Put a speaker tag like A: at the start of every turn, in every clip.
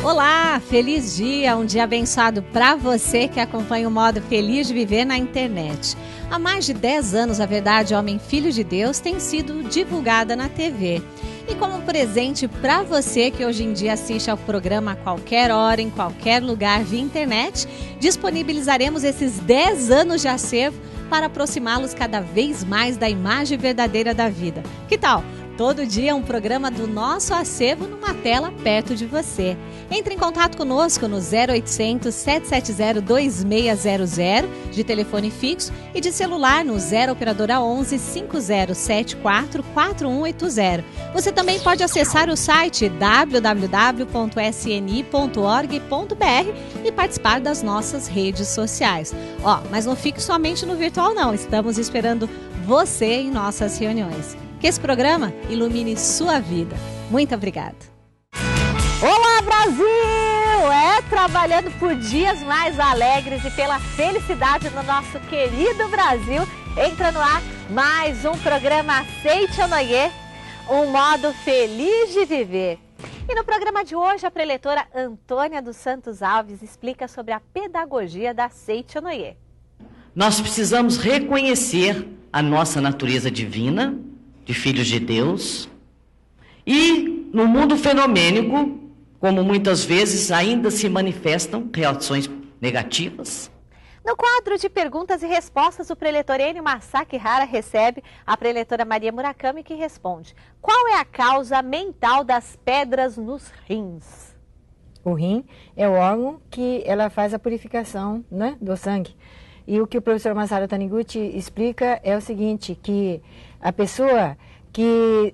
A: Olá, feliz dia, um dia abençoado para você que acompanha o modo Feliz de Viver na internet. Há mais de 10 anos, a Verdade Homem Filho de Deus tem sido divulgada na TV. E como presente para você que hoje em dia assiste ao programa a qualquer hora, em qualquer lugar via internet, disponibilizaremos esses 10 anos de acervo para aproximá-los cada vez mais da imagem verdadeira da vida. Que tal? Todo dia um programa do nosso acervo numa tela perto de você. Entre em contato conosco no 0800 770 2600 de telefone fixo e de celular no 0 operadora 11 5074 4180. Você também pode acessar o site www.sni.org.br e participar das nossas redes sociais. Mas não fique somente no virtual não, estamos esperando você em nossas reuniões. Que esse programa ilumine sua vida. Muito obrigada. Olá, Brasil! Trabalhando por dias mais alegres e pela felicidade no nosso querido Brasil, entra no ar mais um programa Aceite ou Noie, um modo feliz de viver. E no programa de hoje, a preletora Antônia dos Santos Alves explica sobre a pedagogia da Aceite ou Noie.
B: Nós precisamos reconhecer a nossa natureza divina, de filhos de Deus, e no mundo fenomênico, como muitas vezes ainda se manifestam reações negativas.
A: No quadro de perguntas e respostas, o preletor Enio Masakihara recebe a preletora Maria Murakami, que responde: qual é a causa mental das pedras nos rins?
C: O rim é o órgão que ela faz a purificação, né, do sangue. E o que o professor Masaru Taniguchi explica é o seguinte, que a pessoa que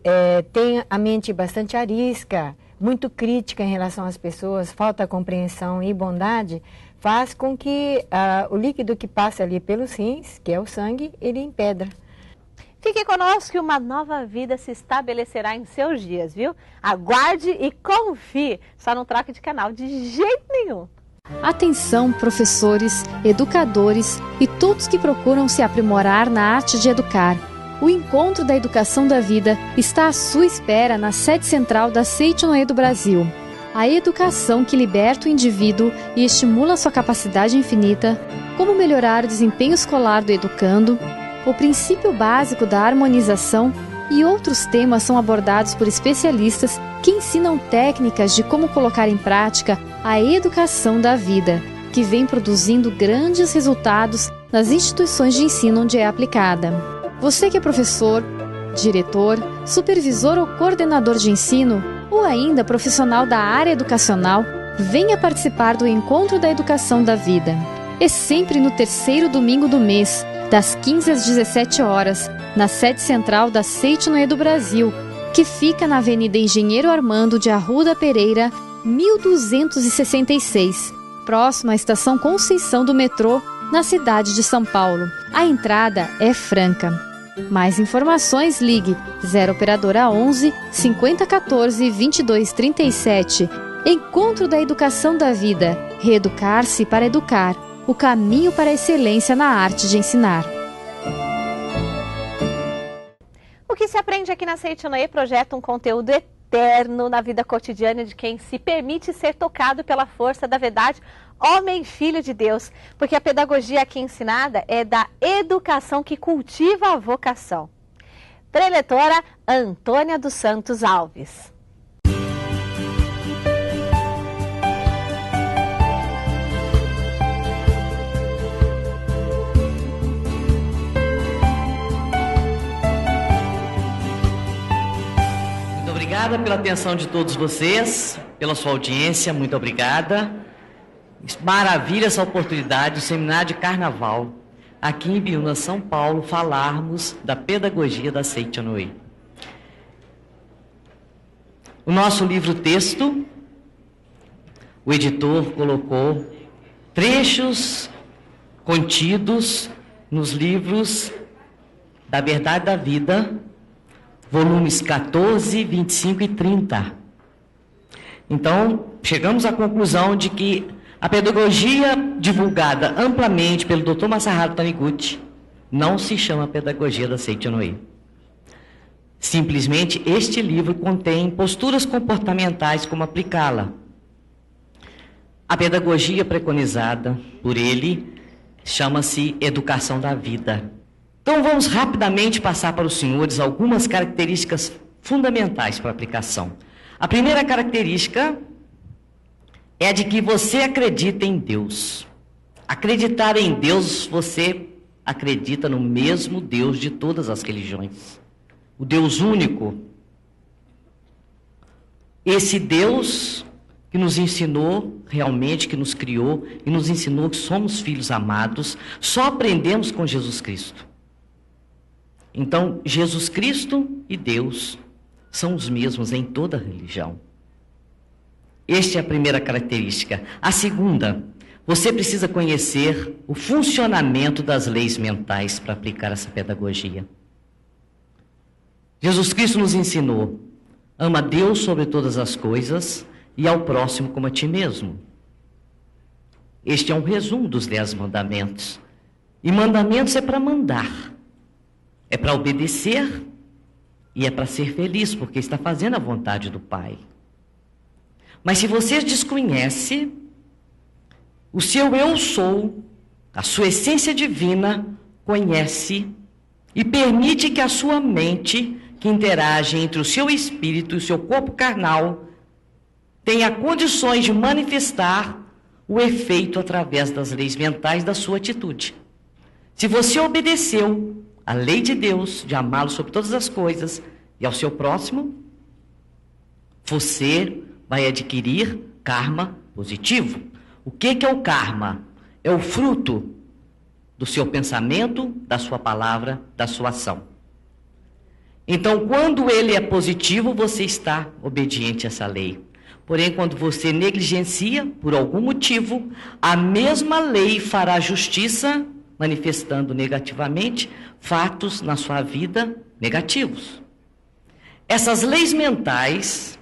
C: tem a mente bastante arisca, muito crítica em relação às pessoas, falta compreensão e bondade, faz com que o líquido que passa ali pelos rins, que é o sangue, ele empedra.
A: Fique conosco que uma nova vida se estabelecerá em seus dias, viu? Aguarde e confie, só não troque de canal de jeito nenhum.
D: Atenção, professores, educadores e todos que procuram se aprimorar na arte de educar. O Encontro da Educação da Vida está à sua espera na sede central da Aceite ou Noie do Brasil. A educação que liberta o indivíduo e estimula sua capacidade infinita, como melhorar o desempenho escolar do educando, o princípio básico da harmonização e outros temas são abordados por especialistas que ensinam técnicas de como colocar em prática a educação da vida, que vem produzindo grandes resultados nas instituições de ensino onde é aplicada. Você que é professor, diretor, supervisor ou coordenador de ensino, ou ainda profissional da área educacional, venha participar do Encontro da Educação da Vida. É sempre no terceiro domingo do mês, das 15 às 17 horas, na sede central da Aceite ou Noie do Brasil, que fica na Avenida Engenheiro Armando de Arruda Pereira, 1266, próximo à Estação Conceição do metrô, na cidade de São Paulo. A entrada é franca. Mais informações, ligue 0 operadora 11 5014 2237. Encontro da Educação da Vida. Reeducar-se para educar. O caminho para a excelência na arte de ensinar.
A: O que se aprende aqui na Aceite ou Noie projeta um conteúdo eterno na vida cotidiana de quem se permite ser tocado pela força da verdade, homem filho de Deus, porque a pedagogia aqui ensinada é da educação que cultiva a vocação. Preletora Antônia dos Santos Alves.
B: Muito obrigada pela atenção de todos vocês, pela sua audiência, muito obrigada. Maravilha essa oportunidade do Seminário de Carnaval, aqui em Biúna, São Paulo, falarmos da pedagogia da Aceite ou Noie. O nosso livro-texto, o editor colocou trechos contidos nos livros da Verdade da Vida, volumes 14, 25 e 30. Então, chegamos à conclusão de que a pedagogia divulgada amplamente pelo Dr. Masaharu Taniguchi não se chama pedagogia da Aceite ou Noie. Simplesmente, este livro contém posturas comportamentais como aplicá-la. A pedagogia preconizada por ele chama-se educação da vida. Então vamos rapidamente passar para os senhores algumas características fundamentais para a aplicação. A primeira característica é a de que você acredita em Deus. Acreditar em Deus, você acredita no mesmo Deus de todas as religiões. O Deus único. Esse Deus que nos ensinou realmente, que nos criou e nos ensinou que somos filhos amados, só aprendemos com Jesus Cristo. Então, Jesus Cristo e Deus são os mesmos em toda a religião. Esta é a primeira característica. A segunda, você precisa conhecer o funcionamento das leis mentais para aplicar essa pedagogia. Jesus Cristo nos ensinou: ama Deus sobre todas as coisas e ao próximo como a ti mesmo. Este é um resumo dos 10 mandamentos. E mandamentos é para mandar, é para obedecer e é para ser feliz, porque está fazendo a vontade do Pai. Mas se você desconhece o seu eu sou, a sua essência divina, conhece e permite que a sua mente, que interage entre o seu espírito e o seu corpo carnal, tenha condições de manifestar o efeito através das leis mentais da sua atitude. Se você obedeceu a lei de Deus, de amá-lo sobre todas as coisas e ao seu próximo, você vai adquirir karma positivo. O que é o karma? É o fruto do seu pensamento, da sua palavra, da sua ação. Então, quando ele é positivo, você está obediente a essa lei. Porém, quando você negligencia, por algum motivo, a mesma lei fará justiça, manifestando negativamente fatos na sua vida negativos. Essas leis mentais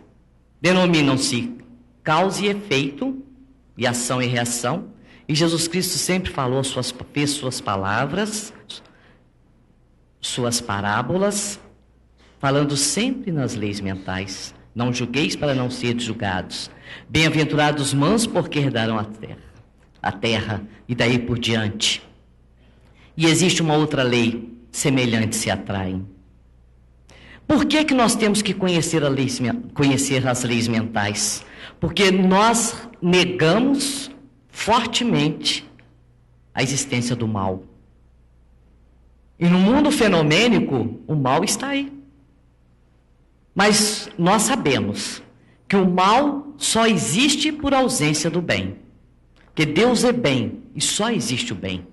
B: denominam-se causa e efeito, e ação e reação, e Jesus Cristo sempre falou, fez suas palavras, suas parábolas, falando sempre nas leis mentais. Não julgueis para não seres julgados. Bem-aventurados os mansos, porque herdarão a terra, e daí por diante. E existe uma outra lei, semelhantes se atraem. Por que nós temos que conhecer as leis mentais? Porque nós negamos fortemente a existência do mal. E no mundo fenomênico, o mal está aí. Mas nós sabemos que o mal só existe por ausência do bem. Que Deus é bem e só existe o bem.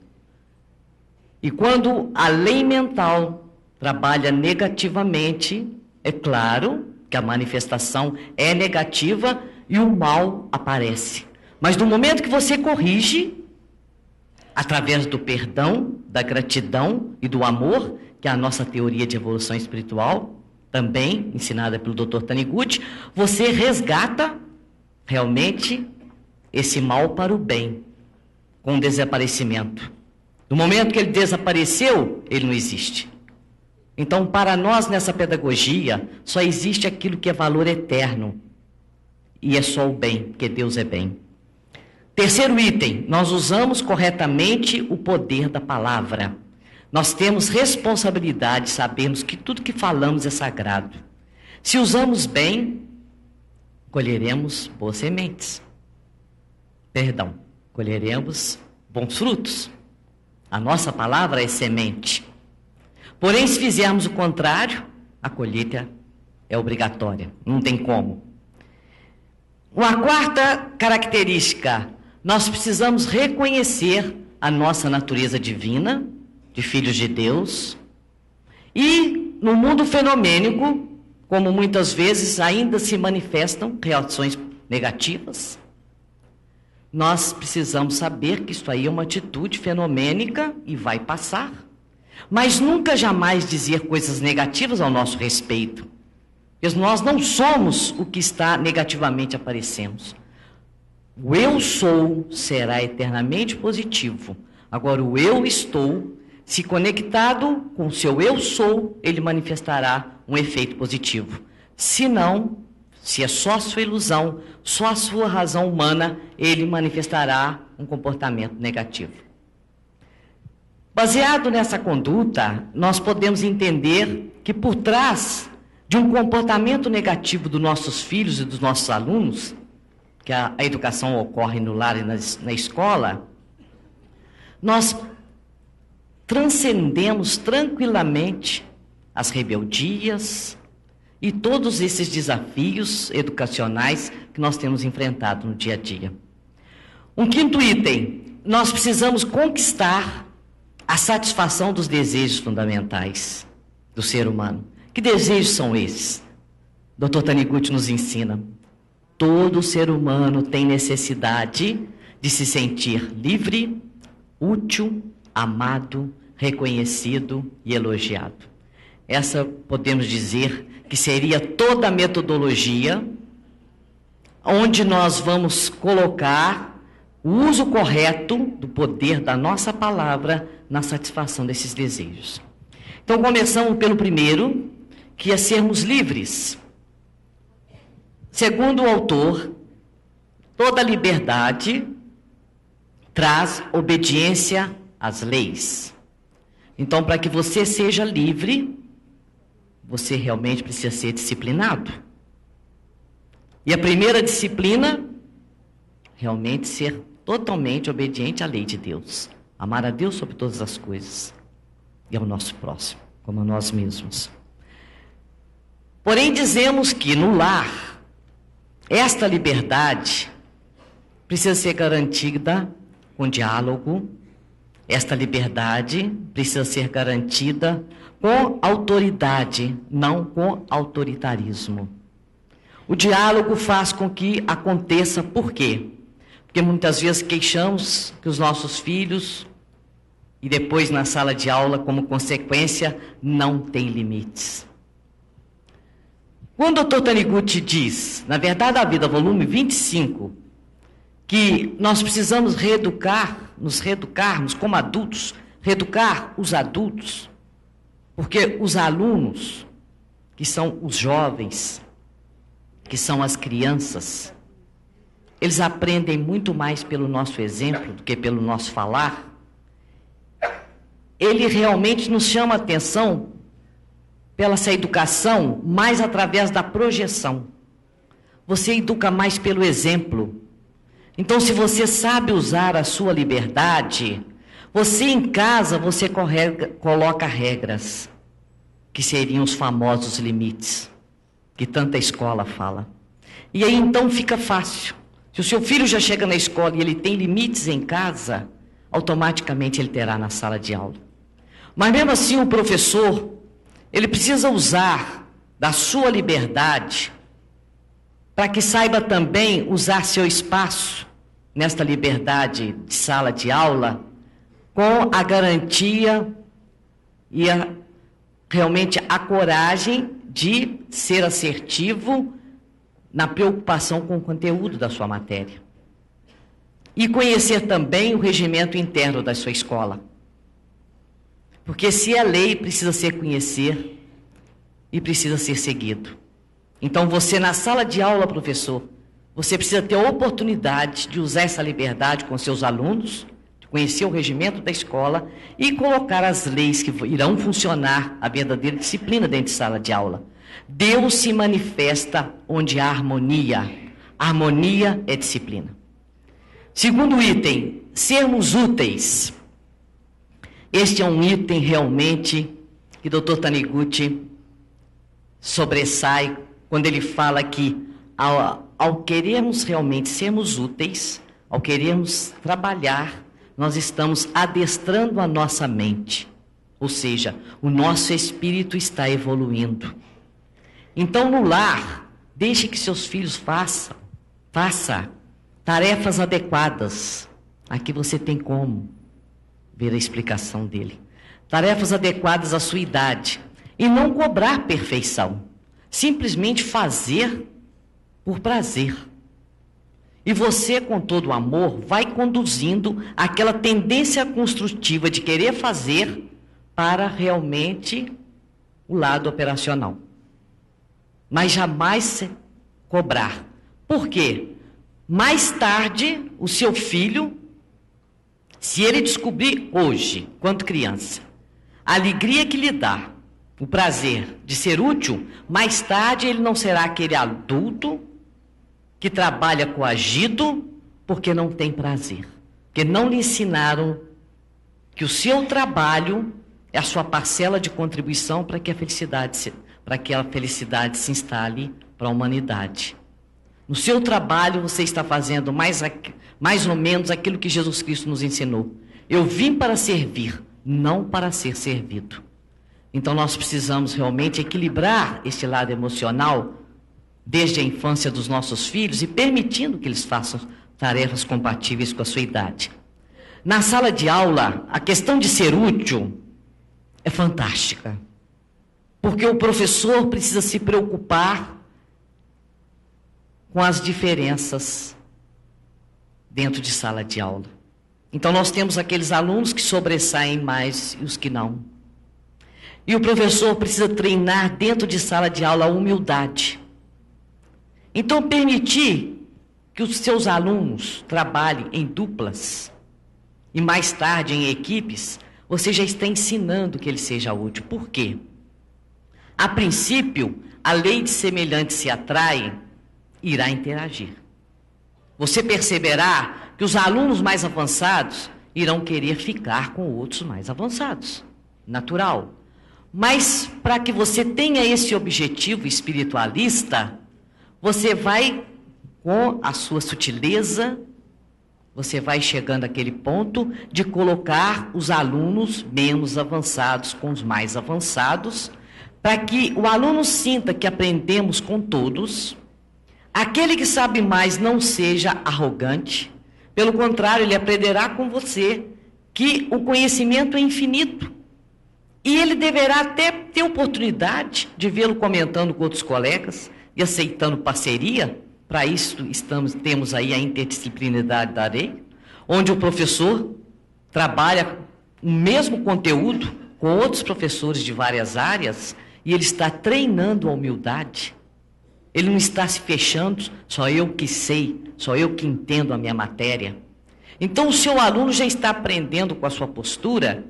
B: E quando a lei mental trabalha negativamente, é claro que a manifestação é negativa e o mal aparece. Mas no momento que você corrige, através do perdão, da gratidão e do amor, que é a nossa teoria de evolução espiritual, também ensinada pelo Dr. Taniguchi, você resgata realmente esse mal para o bem, com o desaparecimento. No momento que ele desapareceu, ele não existe. Então, para nós, nessa pedagogia, só existe aquilo que é valor eterno. E é só o bem, porque Deus é bem. Terceiro item, nós usamos corretamente o poder da palavra. Nós temos responsabilidade, sabemos que tudo que falamos é sagrado. Se usamos bem, colheremos boas sementes. Colheremos bons frutos. A nossa palavra é semente. Porém, se fizermos o contrário, a colheita é obrigatória, não tem como. Uma quarta característica, nós precisamos reconhecer a nossa natureza divina, de filhos de Deus, e no mundo fenomênico, como muitas vezes ainda se manifestam reações negativas, nós precisamos saber que isso aí é uma atitude fenomênica e vai passar. Mas nunca jamais dizer coisas negativas ao nosso respeito. Porque nós não somos o que está negativamente aparecendo. O eu sou será eternamente positivo. Agora o eu estou, se conectado com o seu eu sou, ele manifestará um efeito positivo. Se não, Se é só a sua ilusão, só a sua razão humana, ele manifestará um comportamento negativo. Baseado nessa conduta, nós podemos entender que por trás de um comportamento negativo dos nossos filhos e dos nossos alunos, que a educação ocorre no lar e na escola, nós transcendemos tranquilamente as rebeldias e todos esses desafios educacionais que nós temos enfrentado no dia a dia. Um quinto item, nós precisamos conquistar a satisfação dos desejos fundamentais do ser humano. Que desejos são esses? Dr. Taniguchi nos ensina. Todo ser humano tem necessidade de se sentir livre, útil, amado, reconhecido e elogiado. Essa podemos dizer que seria toda a metodologia onde nós vamos colocar o uso correto do poder da nossa palavra na satisfação desses desejos. Então, começamos pelo primeiro, que é sermos livres. Segundo o autor, toda liberdade traz obediência às leis. Então, para que você seja livre, você realmente precisa ser disciplinado. E a primeira disciplina, realmente ser totalmente obediente à lei de Deus. Amar a Deus sobre todas as coisas. E ao nosso próximo, como a nós mesmos. Porém, dizemos que no lar, esta liberdade precisa ser garantida com diálogo. Esta liberdade precisa ser garantida com autoridade, não com autoritarismo. O diálogo faz com que aconteça, por quê? Porque muitas vezes queixamos que os nossos filhos, e depois na sala de aula, como consequência, não têm limites. Quando o Dr. Taniguchi diz, na Verdade da Vida, volume 25, que nós precisamos nos reeducarmos como adultos, reeducar os adultos, porque os alunos, que são os jovens, que são as crianças, eles aprendem muito mais pelo nosso exemplo do que pelo nosso falar. Ele realmente nos chama a atenção pela essa educação mais através da projeção. Você educa mais pelo exemplo. Então, se você sabe usar a sua liberdade, você em casa, você coloca regras, que seriam os famosos limites, que tanta escola fala. E aí então fica fácil. Se o seu filho já chega na escola e ele tem limites em casa, automaticamente ele terá na sala de aula. Mas mesmo assim o professor, ele precisa usar da sua liberdade para que saiba também usar seu espaço nesta liberdade de sala de aula com a garantia e realmente a coragem de ser assertivo na preocupação com o conteúdo da sua matéria. E conhecer também o regimento interno da sua escola. Porque se é lei, precisa ser conhecer e precisa ser seguido. Então você na sala de aula, professor, você precisa ter a oportunidade de usar essa liberdade com seus alunos, de conhecer o regimento da escola e colocar as leis que irão funcionar a verdadeira disciplina dentro de sala de aula. Deus se manifesta onde há harmonia. Harmonia é disciplina. Segundo item, sermos úteis. Este é um item realmente que o Dr. Taniguchi sobressai quando ele fala que ao querermos realmente sermos úteis, ao querermos trabalhar, nós estamos adestrando a nossa mente. Ou seja, o nosso espírito está evoluindo. Então, no lar, deixe que seus filhos façam tarefas adequadas. Aqui você tem como ver a explicação dele. Tarefas adequadas à sua idade. E não cobrar perfeição. Simplesmente fazer por prazer. E você, com todo o amor, vai conduzindo aquela tendência construtiva de querer fazer para realmente o lado operacional. Mas jamais cobrar. Por quê? Mais tarde, o seu filho, se ele descobrir hoje, quando criança, a alegria que lhe dá, o prazer de ser útil, mais tarde ele não será aquele adulto que trabalha coagido porque não tem prazer. Porque não lhe ensinaram que o seu trabalho é a sua parcela de contribuição para que a felicidade se instale para a humanidade. No seu trabalho você está fazendo mais ou menos aquilo que Jesus Cristo nos ensinou. Eu vim para servir, não para ser servido. Então nós precisamos realmente equilibrar esse lado emocional desde a infância dos nossos filhos e permitindo que eles façam tarefas compatíveis com a sua idade. Na sala de aula, a questão de ser útil é fantástica, porque o professor precisa se preocupar com as diferenças dentro de sala de aula. Então nós temos aqueles alunos que sobressaem mais e os que não. E o professor precisa treinar dentro de sala de aula a humildade. Então permitir que os seus alunos trabalhem em duplas e mais tarde em equipes, você já está ensinando que ele seja útil. Por quê? A princípio, a lei de semelhantes se atrai, irá interagir. Você perceberá que os alunos mais avançados irão querer ficar com outros mais avançados. Natural. Mas para que você tenha esse objetivo espiritualista, você vai, com a sua sutileza, você vai chegando àquele ponto de colocar os alunos menos avançados com os mais avançados, para que o aluno sinta que aprendemos com todos. Aquele que sabe mais não seja arrogante, pelo contrário, ele aprenderá com você que o conhecimento é infinito. E ele deverá até ter oportunidade de vê-lo comentando com outros colegas e aceitando parceria. Para isso temos aí a interdisciplinaridade da lei, onde o professor trabalha o mesmo conteúdo com outros professores de várias áreas e ele está treinando a humildade. Ele não está se fechando, só eu que sei, só eu que entendo a minha matéria. Então o seu aluno já está aprendendo com a sua postura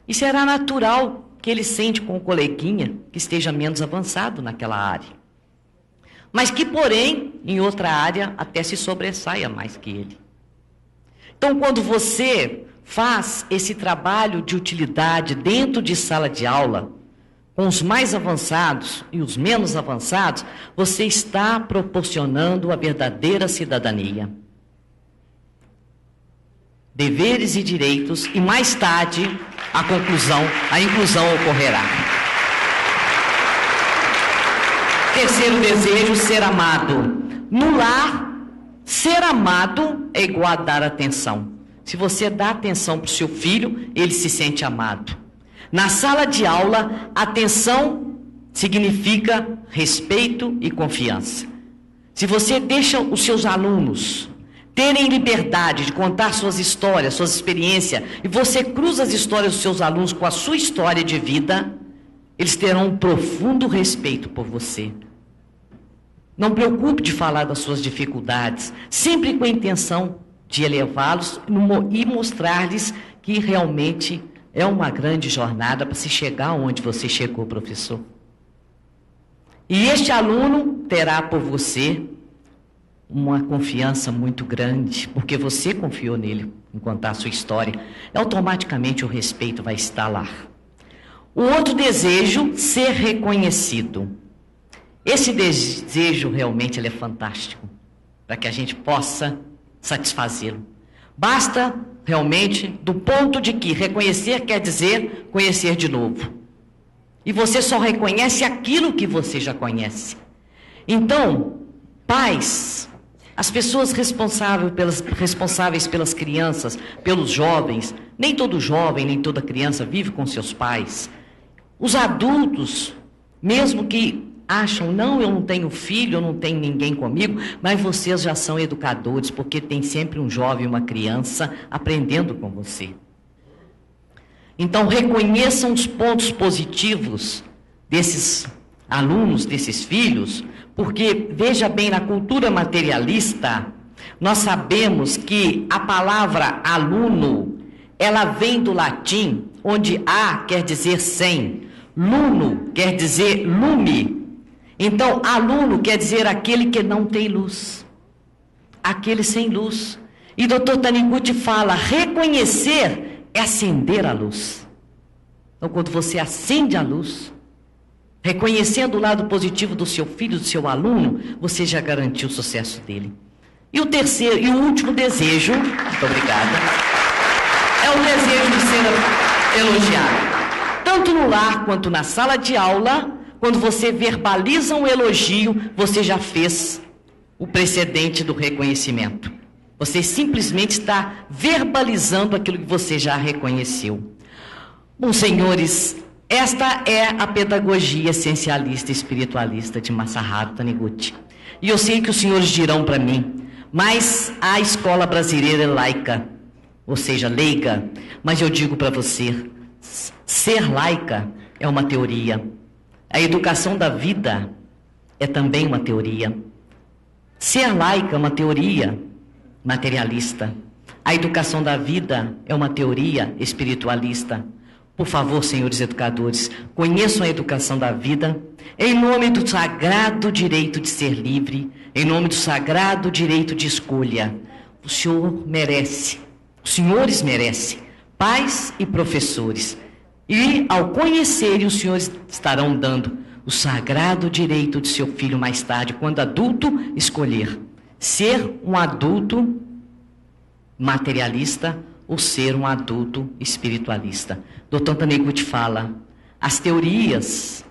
B: e será natural que ele sente com o coleguinha que esteja menos avançado naquela área. Mas que, porém, em outra área até se sobressaia mais que ele. Então, quando você faz esse trabalho de utilidade dentro de sala de aula, com os mais avançados e os menos avançados, você está proporcionando a verdadeira cidadania. Deveres e direitos, e mais tarde a inclusão ocorrerá. Terceiro desejo, ser amado. No lar, ser amado é igual a dar atenção. Se você dá atenção para o seu filho, ele se sente amado. Na sala de aula, atenção significa respeito e confiança. Se você deixa os seus alunos terem liberdade de contar suas histórias, suas experiências, e você cruza as histórias dos seus alunos com a sua história de vida, eles terão um profundo respeito por você. Não preocupe de falar das suas dificuldades, sempre com a intenção de elevá-los e mostrar-lhes que realmente é uma grande jornada para se chegar onde você chegou, professor. E este aluno terá por você uma confiança muito grande, porque você confiou nele em contar a sua história. E automaticamente o respeito vai estar lá. O outro desejo, ser reconhecido. Esse desejo realmente ele é fantástico, para que a gente possa satisfazê-lo. Basta realmente do ponto de que reconhecer quer dizer conhecer de novo. E você só reconhece aquilo que você já conhece. Então, pais, as pessoas responsáveis pelas crianças, pelos jovens, nem todo jovem, nem toda criança vive com seus pais. Os adultos, mesmo que acham, não, eu não tenho filho, eu não tenho ninguém comigo, mas vocês já são educadores, porque tem sempre um jovem e uma criança aprendendo com você. Então, reconheçam os pontos positivos desses alunos desses filhos, porque, veja bem, na cultura materialista, nós sabemos que a palavra aluno, ela vem do latim, onde a quer dizer sem, luno quer dizer lume. Então, aluno quer dizer aquele que não tem luz, aquele sem luz. E Dr. Taniguchi fala, reconhecer é acender a luz. Então, quando você acende a luz, reconhecendo o lado positivo do seu filho, do seu aluno, você já garantiu o sucesso dele. E o terceiro e o último desejo, muito obrigada, é o desejo de ser elogiado. Tanto no lar quanto na sala de aula, quando você verbaliza um elogio, você já fez o precedente do reconhecimento. Você simplesmente está verbalizando aquilo que você já reconheceu. Bom, senhores, esta é a pedagogia essencialista e espiritualista de Masaharu Taniguchi. E eu sei que os senhores dirão para mim, mas a escola brasileira é laica, ou seja, leiga. Mas eu digo para você, ser laica é uma teoria. A educação da vida é também uma teoria. Ser laica é uma teoria materialista. A educação da vida é uma teoria espiritualista. Por favor, senhores educadores, conheçam a educação da vida em nome do sagrado direito de ser livre, em nome do sagrado direito de escolha. O senhor merece, os senhores merecem, pais e professores. E ao conhecerem, os senhores estarão dando o sagrado direito de seu filho mais tarde, quando adulto, escolher ser um adulto materialista ou ser um adulto espiritualista. Dr. Taniguchi fala, as teorias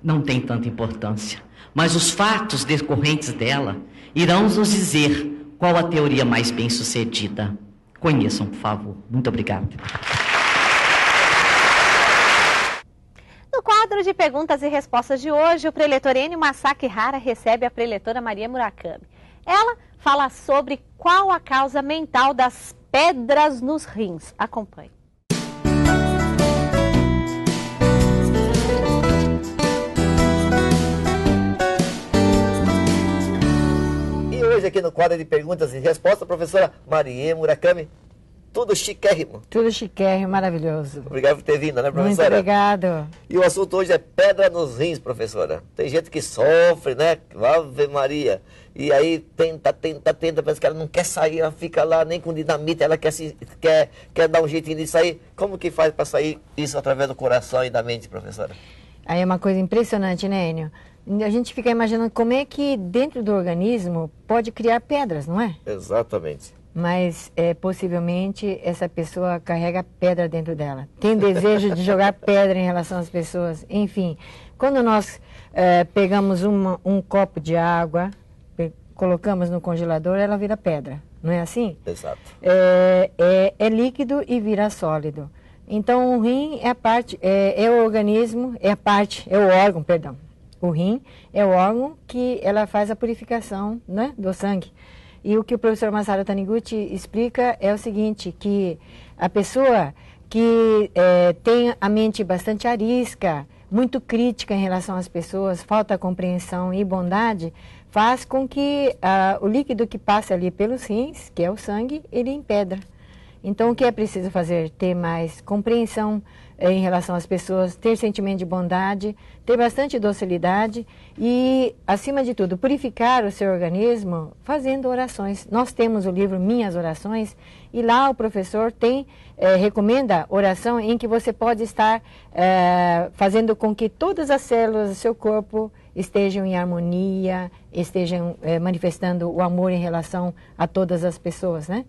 B: não têm tanta importância, mas os fatos decorrentes dela irão nos dizer qual a teoria mais bem sucedida. Conheçam, por favor. Muito obrigado.
A: No quadro de perguntas e respostas de hoje, o preletor Enio Masaki Hara recebe a preletora Maria Murakami. Ela fala sobre qual a causa mental das pedras nos rins. Acompanhe.
E: E hoje aqui no quadro de perguntas e respostas, a professora Maria Murakami. Tudo chiquérrimo.
C: Tudo chiquérrimo, maravilhoso.
E: Obrigado por ter vindo, né, professora?
C: Muito obrigado.
E: E o assunto hoje é pedra nos rins, professora. Tem gente que sofre, né? Ave Maria. E aí tenta, parece que ela não quer sair, ela fica lá nem com dinamite, ela quer dar um jeitinho de sair. Como que faz para sair isso através do coração e da mente, professora?
C: Aí é uma coisa impressionante, né, Enio? A gente fica imaginando como é que dentro do organismo pode criar pedras, não é?
E: Exatamente.
C: Mas possivelmente essa pessoa carrega pedra dentro dela. Tem desejo de jogar pedra em relação às pessoas. Enfim, quando nós pegamos um copo de água, colocamos no congelador, ela vira pedra. Não é assim?
E: Exato.
C: É líquido e vira sólido. Então o rim é a parte, é o organismo, é o órgão, perdão. O rim é o órgão que ela faz a purificação, né, do sangue. E o que o professor Masaharu Taniguchi explica é o seguinte, que a pessoa que tem a mente bastante arisca, muito crítica em relação às pessoas, falta compreensão e bondade, faz com que o líquido que passa ali pelos rins, que é o sangue, ele empedra. Então, o que é preciso fazer? Ter mais compreensão em relação às pessoas, ter sentimento de bondade, ter bastante docilidade e, acima de tudo, purificar o seu organismo fazendo orações. Nós temos o livro Minhas Orações e lá o professor recomenda oração em que você pode estar fazendo com que todas as células do seu corpo estejam em harmonia, estejam manifestando o amor em relação a todas as pessoas, né?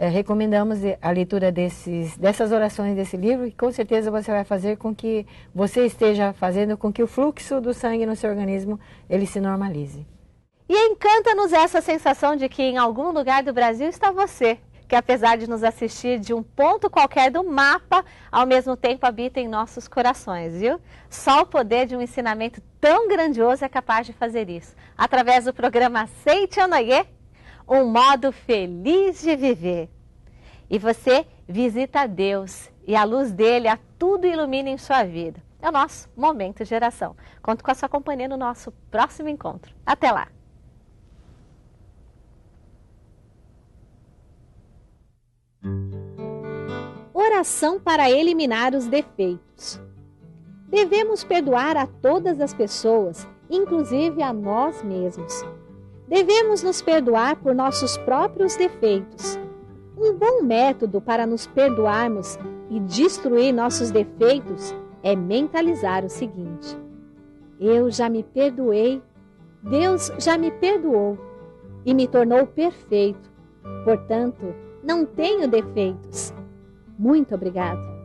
C: Recomendamos a leitura dessas orações desse livro e com certeza você vai fazer com que você esteja fazendo com que o fluxo do sangue no seu organismo ele se normalize.
A: E encanta-nos essa sensação de que em algum lugar do Brasil está você, que apesar de nos assistir de um ponto qualquer do mapa, ao mesmo tempo habita em nossos corações, viu? Só o poder de um ensinamento tão grandioso é capaz de fazer isso. Através do programa Seite Onoye, um modo feliz de viver. E você visita Deus e a luz dele a tudo ilumina em sua vida. É o nosso Momento Geração. Conto com a sua companhia no nosso próximo encontro. Até lá! Oração para eliminar os defeitos. Devemos perdoar a todas as pessoas, inclusive a nós mesmos. Devemos nos perdoar por nossos próprios defeitos. Um bom método para nos perdoarmos e destruir nossos defeitos é mentalizar o seguinte: eu já me perdoei, Deus já me perdoou e me tornou perfeito. Portanto, não tenho defeitos. Muito obrigado.